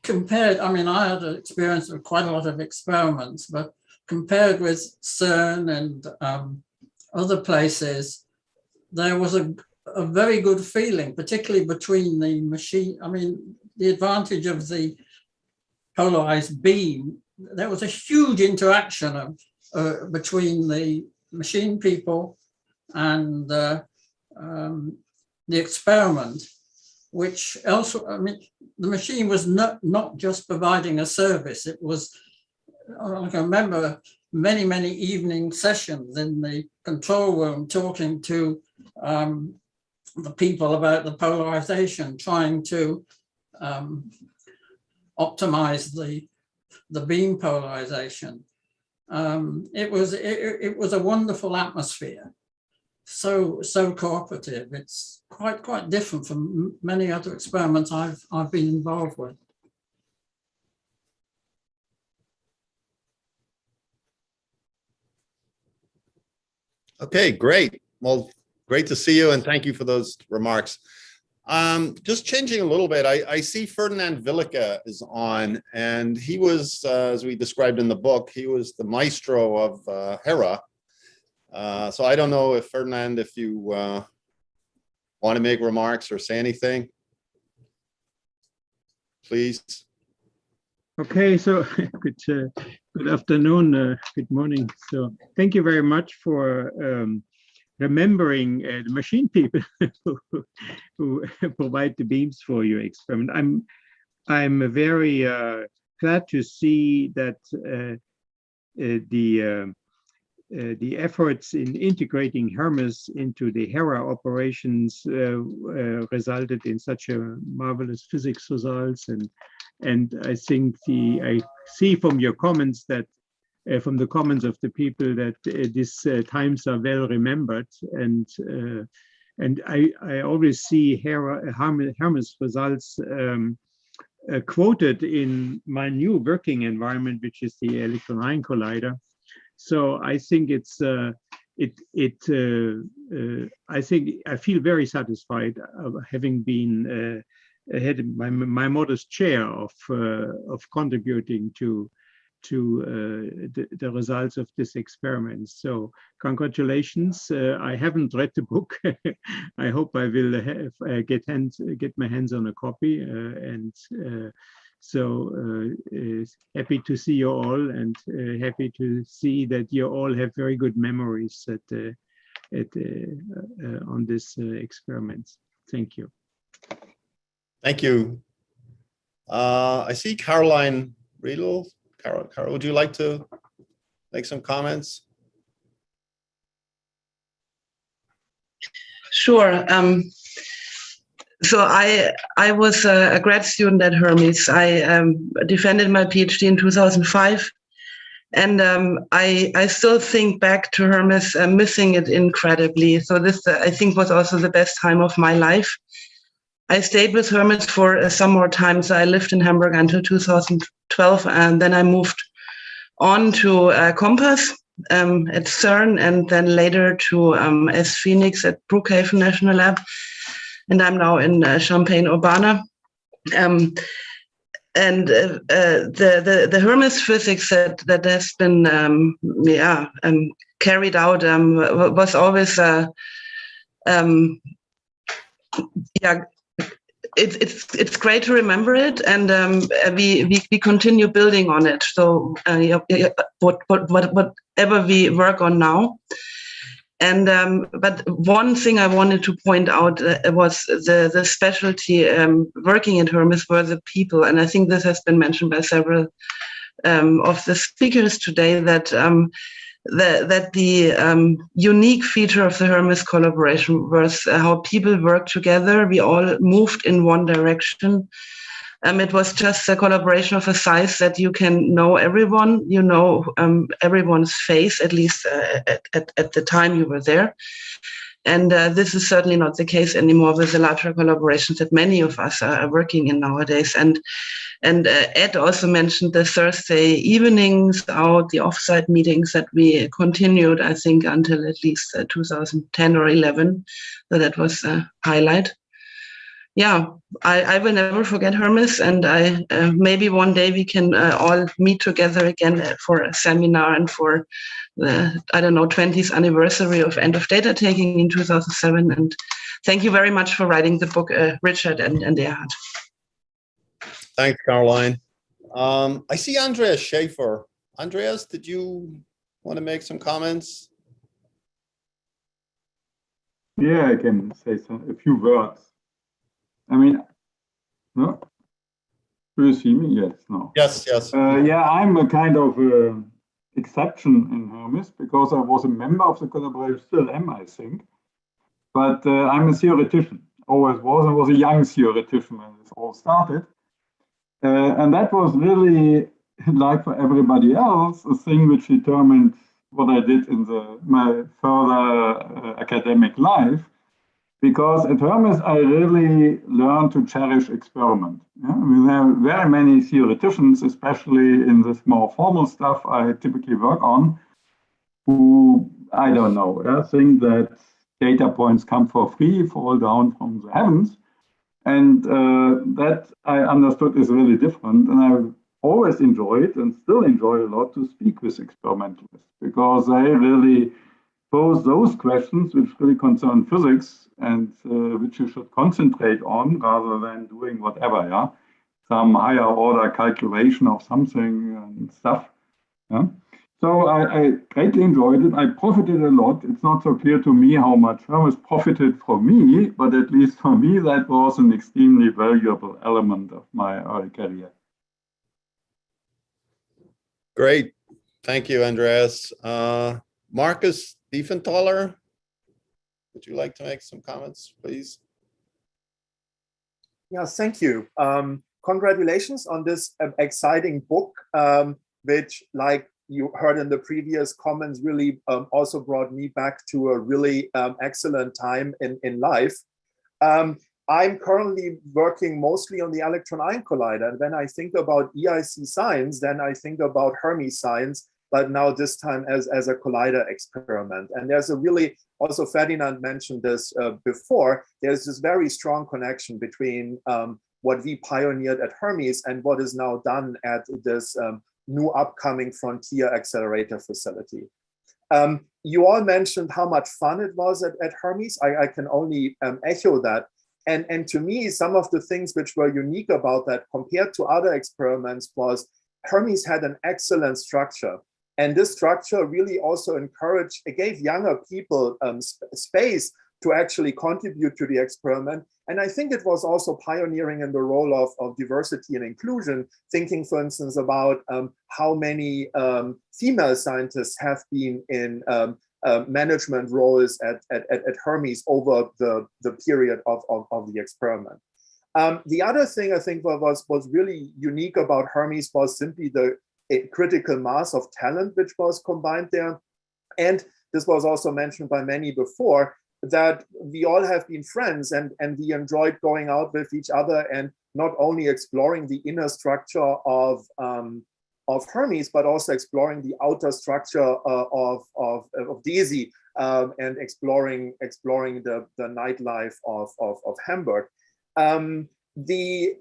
S10: Compared, I mean, I had experience with quite a lot of experiments, but compared with CERN and other places, there was a very good feeling, particularly between the machine. I mean, the advantage of the polarized beam, there was a huge interaction between the machine people and the experiment, which also, I mean, the machine was not just providing a service. It was, I can remember many evening sessions in the control room talking to the people about the polarization, trying to optimize the beam polarization. It was a wonderful atmosphere. So cooperative. It's quite different from many other experiments I've been involved with.
S2: Okay, great. Well, great to see you, and thank you for those remarks. Just changing a little bit, I see Ferdinand Willicke is on, and he was, as we described in the book, he was the maestro of Hera. So I don't know if Ferdinand, if you want to make remarks or say anything, please.
S11: Okay, so good afternoon, good morning. So thank you very much for remembering the machine people who provide the beams for your experiment. I'm very glad to see that the efforts in integrating Hermes into the Hera operations resulted in such a marvelous physics results, and I think I see from your comments that from the comments of the people that these times are well remembered, and I always see Hermes results quoted in my new working environment, which is the electron ion collider. So I think it's I think I feel very satisfied of having been had my modest share of contributing to the results of this experiment. So congratulations. I haven't read the book. I hope I will get my hands on a copy, and so happy to see you all, and happy to see that you all have very good memories on this experiment. Thank you.
S2: Thank you. I see Caroline Riedel. Carol, would you like to make some comments?
S12: Sure. So I was a grad student at Hermes. I defended my PhD in 2005. And I still think back to Hermes, missing it incredibly. So this, I think, was also the best time of my life. I stayed with Hermes for some more time. So I lived in Hamburg until 2012, and then I moved on to Compass at CERN, and then later to S Phoenix at Brookhaven National Lab. And I'm now in Champaign-Urbana. And the Hermes physics that has been carried out was always it's great to remember it, and we continue building on it. So whatever we work on now. And but one thing I wanted to point out was the specialty working at Hermes were the people, and I think this has been mentioned by several of the speakers today, that the unique feature of the Hermes collaboration was how people worked together. We all moved in one direction. It was just a collaboration of a size that you can know everyone, you know everyone's face, at least at the time you were there. And this is certainly not the case anymore with the larger collaborations that many of us are working in nowadays. And Ed also mentioned the Thursday evenings out, the offsite meetings that we continued, I think, until at least 2010 or 11. So that was a highlight. Yeah, I will never forget Hermes, and maybe one day we can all meet together again for a seminar and for the, I don't know, 20th anniversary of end of data taking in 2007. And thank you very much for writing the book, Richard and Erhard.
S2: Thanks, Caroline. I see Andrea Schaefer. Andreas, did you want to make some comments?
S13: Yeah, I can say a few words. I mean, no? Do you see me? Yes, no.
S2: Yes, yes.
S13: Yeah, I'm a kind of exception in Hermes because I was a member of the collaboration, still am, I think. But I'm a theoretician, always was. I was a young theoretician when this all started. And that was really, like for everybody else, a thing which determined what I did in my further academic life. Because at Hermes, I really learned to cherish experiment. Yeah? We have very many theoreticians, especially in this more formal stuff I typically work on. who, I don't know, think that data points come for free, fall down from the heavens. And that I understood is really different. And I've always enjoyed and still enjoy a lot to speak with experimentalists, because they really pose those questions which really concern physics and which you should concentrate on rather than doing whatever, yeah, some higher order calculation of something and stuff. Yeah. So I greatly enjoyed it. I profited a lot. It's not so clear to me how much Hermes profited from me, but at least for me, that was an extremely valuable element of my early career.
S2: Great. Thank you, Andreas. Marcus Diefenthaler, would you like to make some comments, please?
S14: Yeah, thank you. Congratulations on this exciting book, which, like you heard in the previous comments, really also brought me back to a really excellent time in life. I'm currently working mostly on the electron-ion collider. And when I think about EIC science, then I think about Hermes science, but now this time as a collider experiment. And there's a really, also Ferdinand mentioned this before, there's this very strong connection between what we pioneered at Hermes and what is now done at this new upcoming frontier accelerator facility. You all mentioned how much fun it was at Hermes. I can only echo that. And to me, some of the things which were unique about that compared to other experiments was Hermes had an excellent structure. And this structure really also encouraged, it gave younger people space to actually contribute to the experiment. And I think it was also pioneering in the role of diversity and inclusion, thinking, for instance, about how many female scientists have been in management roles at Hermes over the period of the experiment. The other thing I think was really unique about Hermes was simply the critical mass of talent which was combined there. And this was also mentioned by many before, that we all have been friends and we enjoyed going out with each other and not only exploring the inner structure of Hermes, but also exploring the outer structure of DESY and exploring the nightlife of Hamburg.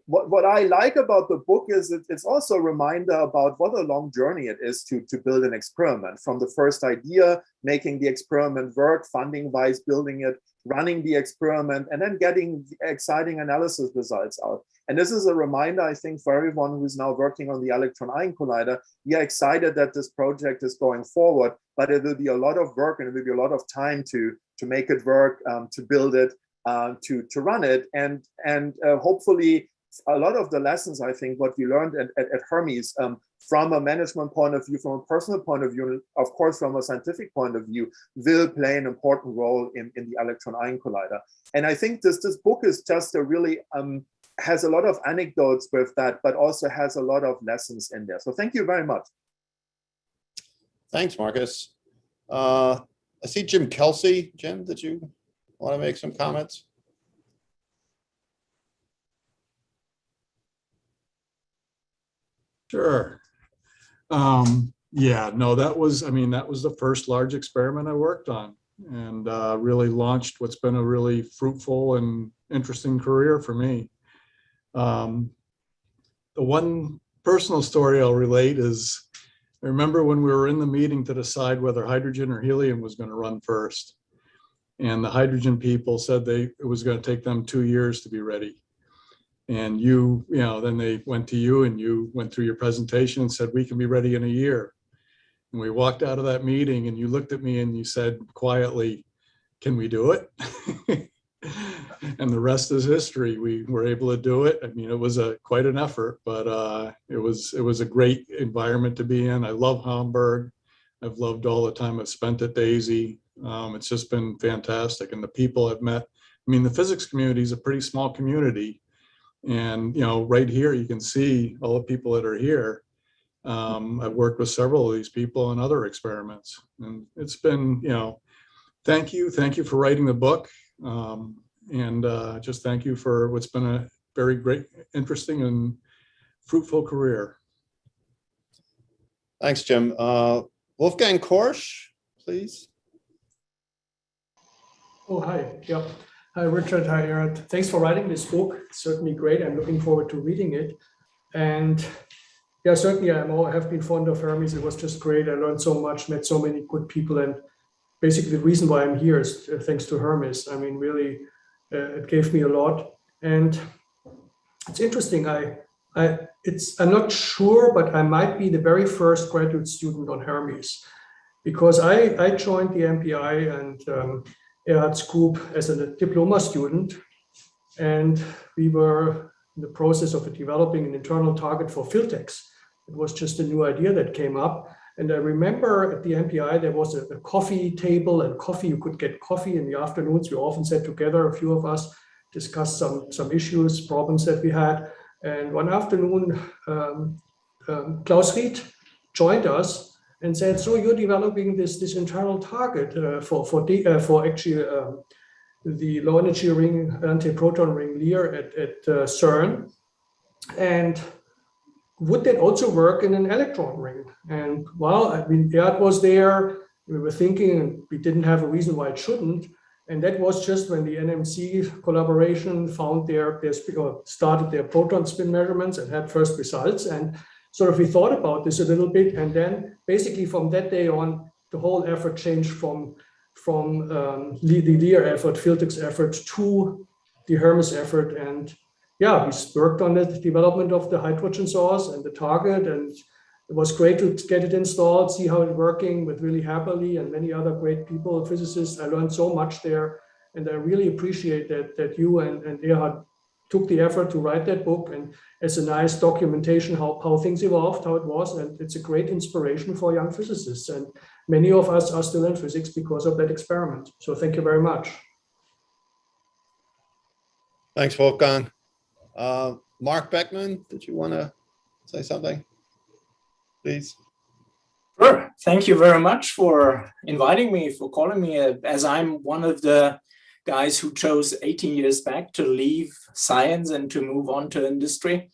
S14: What I like about the book is it's also a reminder about what a long journey it is to build an experiment, from the first idea, making the experiment work, funding-wise, building it, running the experiment, and then getting the exciting analysis results out. And this is a reminder, I think, for everyone who's now working on the electron-ion collider. We are excited that this project is going forward, but it will be a lot of work and it will be a lot of time to make it work, to build it, to run it, and hopefully a lot of the lessons, I think, what we learned at Hermes from a management point of view, from a personal point of view, and of course from a scientific point of view, will play an important role in the electron-ion collider. And I think this book is just a really has a lot of anecdotes with that, but also has a lot of lessons in there. So thank you very much.
S2: Thanks, Marcus. I see Jim Kelsey. Jim, did you want to make some comments?
S6: Sure. Yeah, no, that was the first large experiment I worked on, and really launched what's been a really fruitful and interesting career for me. The one personal story I'll relate is, I remember when we were in the meeting to decide whether hydrogen or helium was going to run first. And the hydrogen people said it was going to take them 2 years to be ready. And then they went to you and you went through your presentation and said, we can be ready in a year. And we walked out of that meeting and you looked at me and you said quietly, can we do it? And the rest is history. We were able to do it. I mean, it was quite an effort, but it was a great environment to be in. I love Hamburg. I've loved all the time I've spent at DESY. It's just been fantastic. And the people I've met, I mean, the physics community is a pretty small community. And, right here, you can see all the people that are here. I've worked with several of these people on other experiments. And it's been, thank you for writing the book. And just thank you for what's been a very great, interesting and fruitful career.
S2: Thanks, Jim. Wolfgang Korsch, please.
S15: Oh, hi. Yeah. Hi, Richard. Hi, Erhard. Thanks for writing this book. It's certainly great. I'm looking forward to reading it. And yeah, certainly I have been fond of Hermes. It was just great. I learned so much, met so many good people. And basically the reason why I'm here is thanks to Hermes. I mean, really, it gave me a lot. And it's interesting. I'm not sure, but I might be the very first graduate student on Hermes, because I joined the MPI and Erhard's group as a diploma student, and we were in the process of developing an internal target for Filtex. It was just a new idea that came up. And I remember at the MPI, there was a coffee table and coffee. You could get coffee in the afternoons. We often sat together, a few of us, discussed some issues, problems that we had. And one afternoon, Klaus Ried joined us and said, so you're developing this internal target for actually the low energy ring, anti-proton ring LEAR at CERN. And would that also work in an electron ring? And well, I mean, Erhard was there. We were thinking, and we didn't have a reason why it shouldn't. And that was just when the NMC collaboration found started their proton spin measurements and had first results. And sort of we thought about this a little bit. And then basically from that day on, the whole effort changed from the LEAR effort, Filtex effort, to the Hermes effort. And yeah, we worked on the development of the hydrogen source and the target. And it was great to get it installed, see how it's working with really happily and many other great people, physicists. I learned so much there. And I really appreciate that you and Erhard took the effort to write that book, and as a nice documentation how things evolved, how it was. And it's a great inspiration for young physicists. And many of us are still in physics because of that experiment. So thank you very much.
S2: Thanks, Wolfgang. Mark Beckman, did you want to say something, please?
S16: Sure. Thank you very much for inviting me, for calling me, as I'm one of the guys who chose 18 years back to leave science and to move on to industry.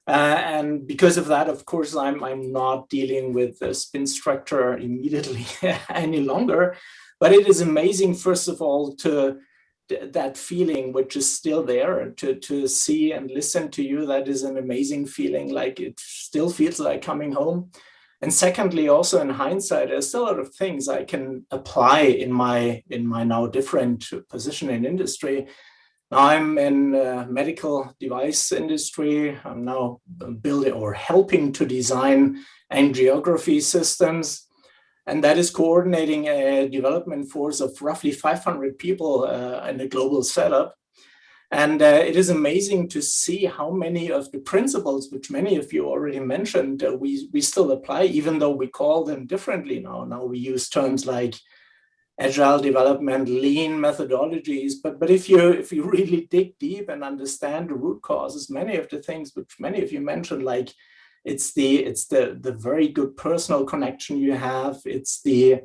S16: And because of that, of course, I'm not dealing with the spin structure immediately any longer. But it is amazing, first of all, to that feeling which is still there, to see and listen to you. That is an amazing feeling. Like, it still feels like coming home. And secondly, also in hindsight, there's still a lot of things I can apply in my now different position in industry. Now I'm in medical device industry. I'm now building or helping to design angiography systems. And that is coordinating a development force of roughly 500 people in a global setup. And it is amazing to see how many of the principles, which many of you already mentioned, we still apply, even though we call them differently now. Now we use terms like agile development, lean methodologies. But if you really dig deep and understand the root causes, many of the things which many of you mentioned, like it's the very good personal connection you have, it's the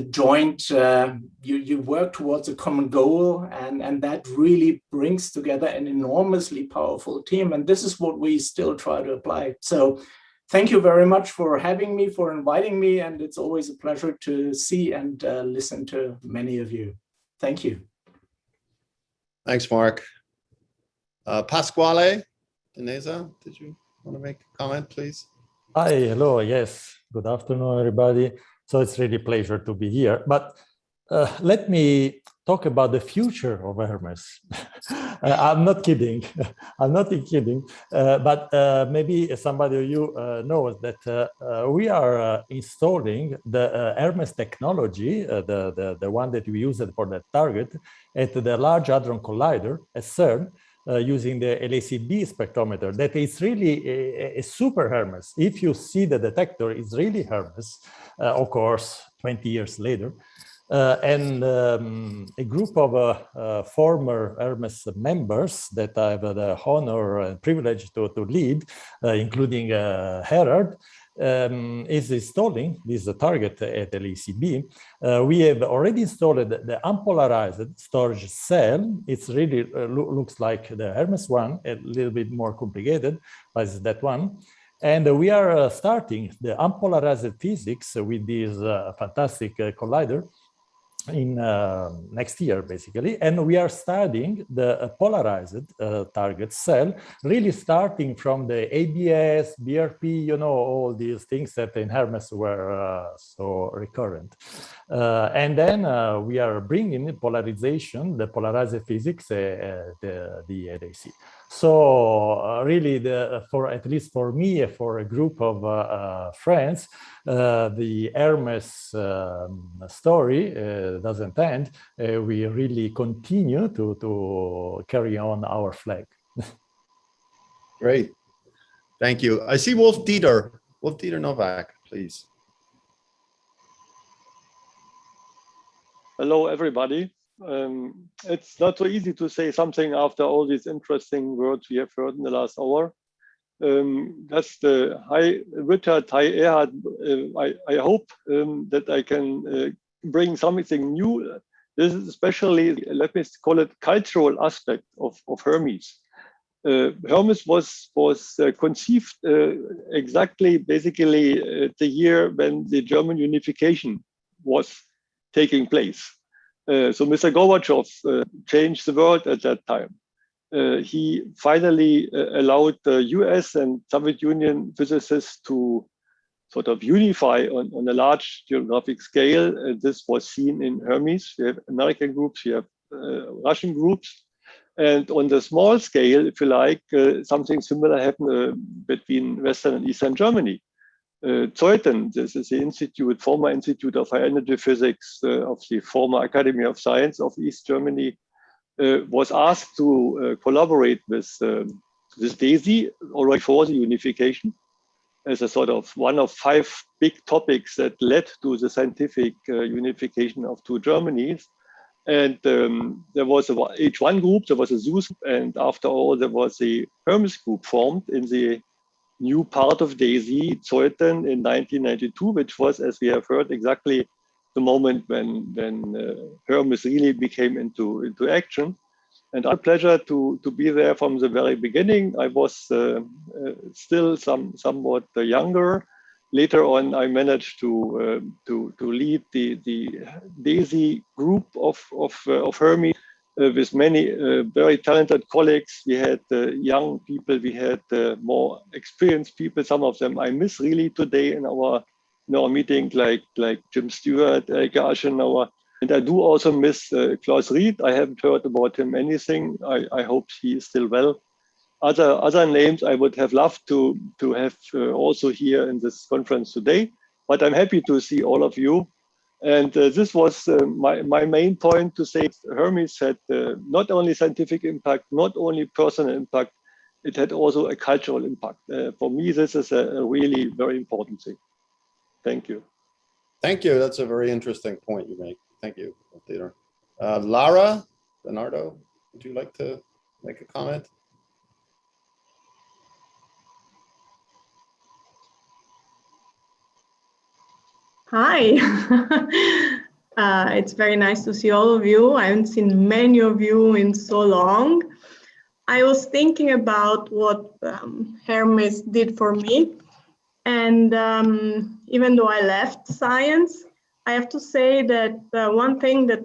S16: joint, you work towards a common goal, and that really brings together an enormously powerful team. And this is what we still try to apply. So thank you very much for having me, for inviting me. And it's always a pleasure to see and listen to many of you. Thank you.
S2: Thanks, Mark. Pasquale Danesa, did you want to make a comment, please?
S17: Hi, hello, yes. Good afternoon, everybody. So it's really a pleasure to be here. But let me talk about the future of Hermes. I'm not kidding. I'm not kidding. But maybe somebody of you knows that we are installing the Hermes technology, the one that we used for that target, at the Large Hadron Collider at CERN, using the LACB spectrometer. That is really a super Hermes. If you see the detector, it's really Hermes, of course, 20 years later. And a group of former Hermes members that I have the honor and privilege to lead, including Erhard, is installing this target at LACB. We have already installed the unpolarized storage cell. It's really looks like the Hermes one, a little bit more complicated, but it's that one. And we are starting the unpolarized physics with this fantastic collider in next year, basically. And we are studying the polarized target cell, really starting from the ABS, BRP, you know, all these things that in Hermes were so recurrent. And then we are bringing polarization, the polarized physics, the DESY. So really, for at least for me, for a group of friends, the Hermes story doesn't end. We really continue to carry on our flag.
S2: Great, thank you. I see Wolf Dieter Novak, please.
S18: Hello, everybody. It's not so easy to say something after all these interesting words we have heard in the last hour. That's the hi Richard, hi Erhard. I hope that I can bring something new. This is especially, let me call it, cultural aspect of Hermes. Hermes was conceived exactly, basically, the year when the German unification was taking place. So Mr. Gorbachev changed the world at that time. He finally allowed the US and Soviet Union physicists to sort of unify on a large geographic scale. This was seen in Hermes. We have American groups, we have Russian groups. And on the small scale, if you like, something similar happened between Western and Eastern Germany. Zeuthen, this is the former Institute of High Energy Physics of the former Academy of Science of East Germany, was asked to collaborate with DESY already before the unification as a sort of one of 5 big topics that led to the scientific unification of 2 Germanys. And there was a H1 group, there was a Zeus, and after all, there was a Hermes group formed in the new part of DESY, Zeuthen, in 1992, which was, as we have heard, exactly the moment when Hermes really became into action. And I had the pleasure to be there from the very beginning. I was still somewhat younger. Later on, I managed to lead the DESY group of Hermes with many very talented colleagues. We had young people, we had more experienced people. Some of them I miss really today in our meeting, like Jim Stewart, Elke Aschenauer. And I do also miss Klaus Ried. I haven't heard about him anything. I hope he is still well. Other names I would have loved to have also here in this conference today, but I'm happy to see all of you. And this was my main point, to say Hermes had not only scientific impact, not only personal impact, it had also a cultural impact. For me, this is a really very important thing. Thank you.
S2: Thank you. That's a very interesting point you make. Thank you, Peter. Lara, Bernardo, would you like to make a comment?
S19: Hi. It's very nice to see all of you. I haven't seen many of you in so long. I was thinking about what Hermes did for me. And even though I left science, I have to say that one thing that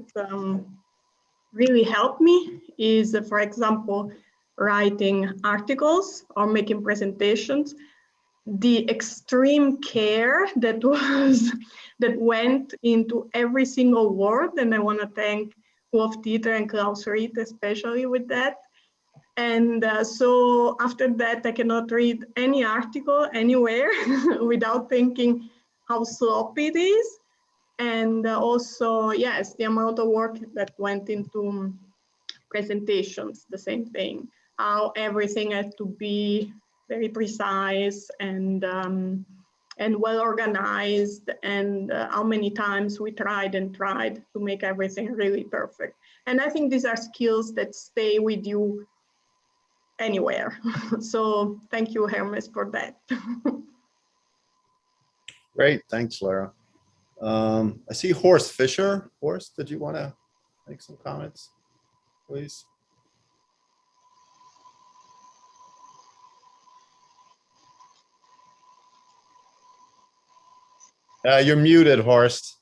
S19: really helped me is, for example, writing articles or making presentations. The extreme care that went into every single word, and I want to thank Wolf Dieter and Klaus Ried especially with that. And so after that, I cannot read any article anywhere without thinking how sloppy it is. And also, yes, the amount of work that went into presentations, the same thing, how everything had to be very precise and well organized, and how many times we tried to make everything really perfect. And I think these are skills that stay with you anywhere. So thank you, Hermes, for that.
S2: Great, thanks, Lara. I see Horst Fischer. Horst, did you want to make some comments, please? You're muted, Horst.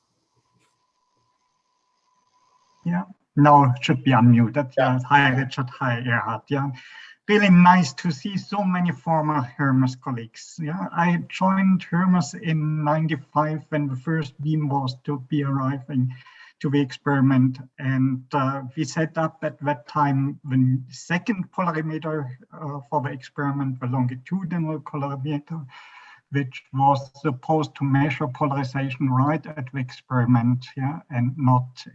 S20: Yeah, no, it should be unmuted. Yeah. Hi, Richard. Hi, Erhard. Yeah, really nice to see so many former Hermes colleagues. Yeah, I joined Hermes in '95 when the first beam was to be arriving to the experiment, and we set up at that time the second polarimeter for the experiment, the longitudinal polarimeter, which was supposed to measure polarization right at the experiment, yeah, and not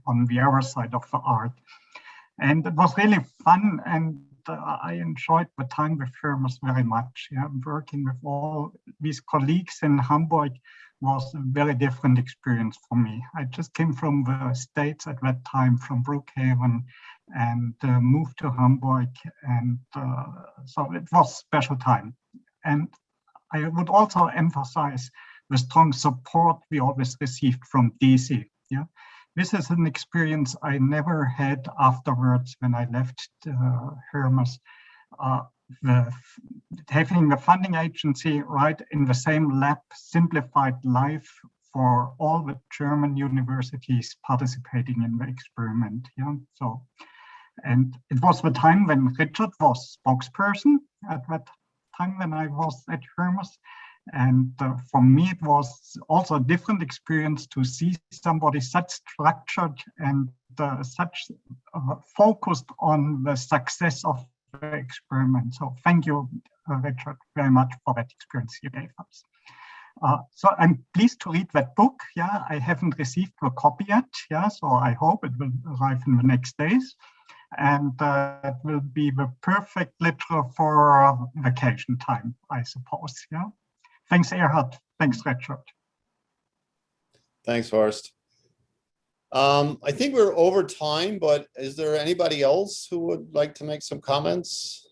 S20: on the other side of the art. And it was really fun, and I enjoyed the time with Hermes very much. Yeah, working with all these colleagues in Hamburg was a very different experience for me. I just came from the States at that time, from Brookhaven, and moved to Hamburg, and so it was a special time. And I would also emphasize the strong support we always received from DESY. Yeah, this is an experience I never had afterwards when I left Hermes. Having the funding agency right in the same lab simplified life for all the German universities participating in the experiment. Yeah, so, and it was the time when Richard was spokesperson at that time when I was at Hermes. And for me, it was also a different experience to see somebody such structured and such focused on the success of the experiment. So thank you, Richard, very much for that experience you gave us. So I'm pleased to read that book. Yeah, I haven't received a copy yet. Yeah, so I hope it will arrive in the next days. And it will be the perfect literature for vacation time, I suppose. Yeah. Thanks, Erhard. Thanks, Richard.
S2: Thanks, Horst. I think we're over time, but is there anybody else who would like to make some comments?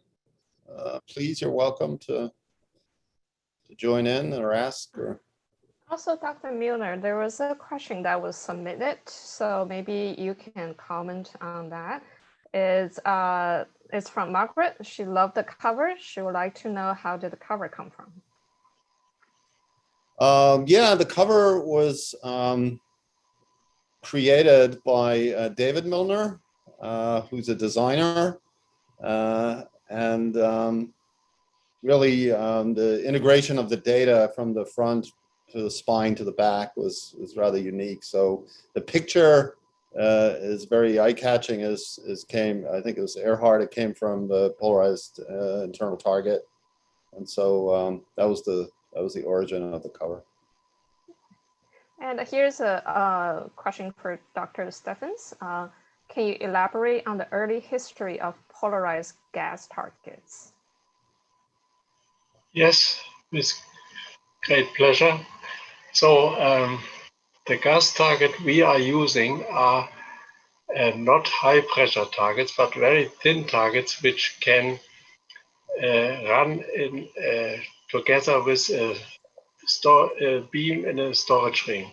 S2: Please, you're welcome to join in or ask. Or...
S1: Also, Dr. Milner, there was a question that was submitted, so maybe you can comment on that. It's from Margaret. She loved the cover. She would like to know, how did the cover come from?
S2: Yeah, the cover was created by David Milner, who's a designer, and really the integration of the data from the front to the spine to the back was rather unique. So the picture is very eye-catching. Came, I think it was Erhard. It came from the Polarized internal target, and so that was the origin of the cover.
S1: And here's a question for Dr. Steffens. Can you elaborate on the early history of polarized gas targets?
S3: Yes, with great pleasure. So the gas target we are using are not high pressure targets, but very thin targets which can run in together with a beam in a storage ring.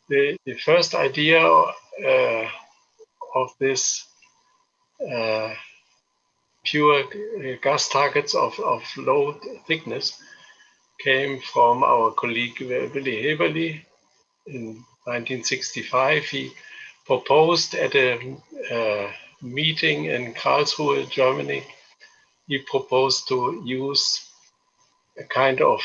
S3: The first idea of this pure gas targets of low thickness came from our colleague Willy Heberli in 1965. He proposed at a meeting in Karlsruhe, Germany, he proposed to use a kind of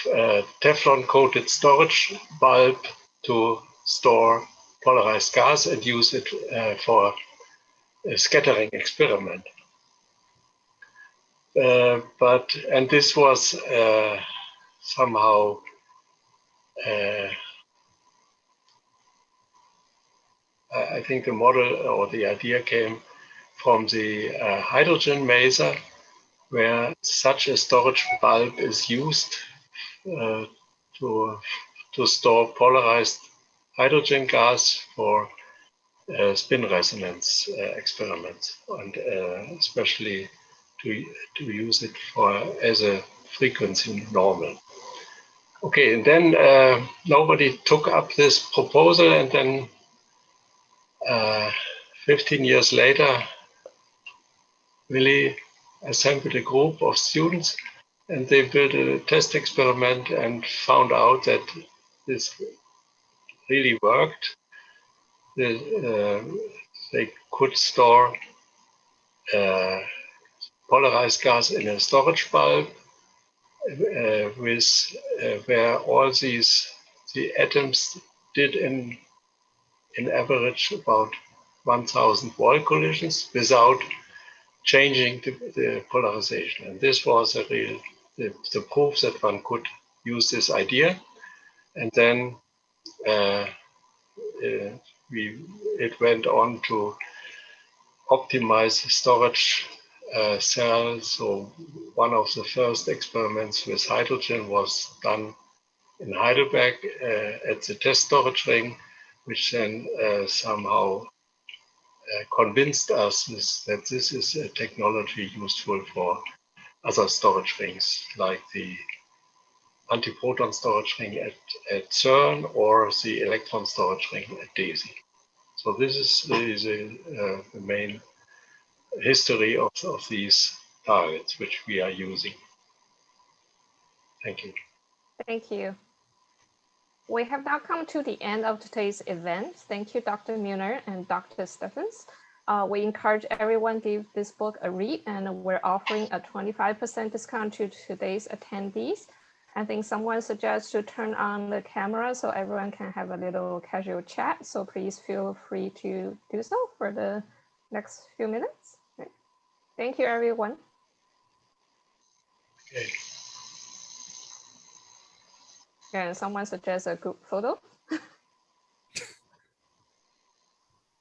S3: Teflon-coated storage bulb to store polarized gas and use it for a scattering experiment. And this was somehow I think the model or the idea came from the hydrogen maser, where such a storage bulb is used to store polarized hydrogen gas for spin resonance experiments, and especially to use it as a frequency normal. Okay, and then nobody took up this proposal, and then 15 years later, Willy assembled a group of students, and they built a test experiment and found out that this really worked. They could store polarized gas in a storage bulb where all the atoms did in average about 1,000 Wall collisions without changing the polarization. And this was the proof that one could use this idea. And then it went on to optimize the storage cells. So one of the first experiments with hydrogen was done in Heidelberg at the test storage ring, which then somehow convinced us that this is a technology useful for other storage rings, like the antiproton storage ring at CERN or the electron storage ring at DESY. So this is the main history of these targets which we are using. Thank you.
S1: Thank you. We have now come to the end of today's event. Thank you, Dr. Milner and Dr. Steffens. We encourage everyone to give this book a read, and we're offering a 25% discount to today's attendees. I think someone suggests to turn on the camera so everyone can have a little casual chat. So please feel free to do so for the next few minutes. Right. Thank you, everyone.
S3: Okay.
S1: And someone suggests a group photo.